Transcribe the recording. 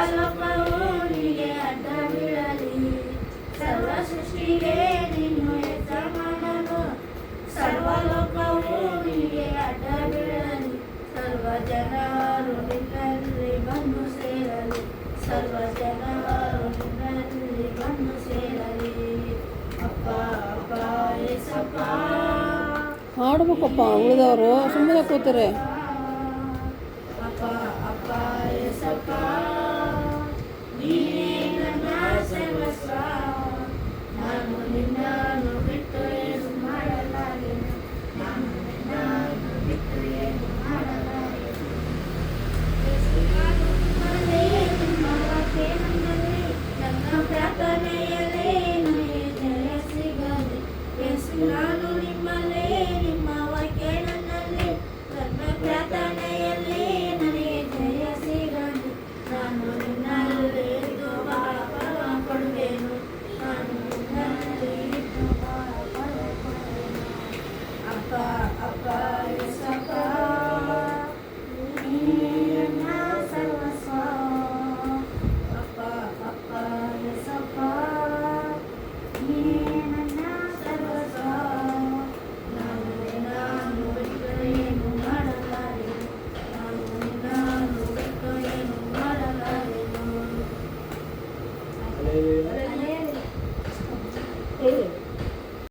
ಸರ್ವಲೋಕವು ನಿನಗೆ ಅಡ್ಡ ಬೀಳಲಿ, ಸರ್ವ ಸೃಷ್ಟಿಗೆ ನೀನು ಯಜಮಾನನು. ಸರ್ವಲೋಕವು ನಿನಗೆ ಅಡ್ಡ ಬೀಳಲಿ, ಸರ್ವ ಜನರು ನಿನ್ನಲ್ಲಿ ಬಂದು ಸೇರಲಿ, ಸರ್ವ ಜನರು ನಿನ್ನಲ್ಲಿ ಬಂದು ಸೇರಲಿ. ಅಪ್ಪ ಅಪ್ಪ ಏಸಪ್ಪ ಹಾಡ್ಬೇಕಪ್ಪ, ಉಳಿದವರು ಸುಮ್ಮನೆ ಕೂತಾರೆ.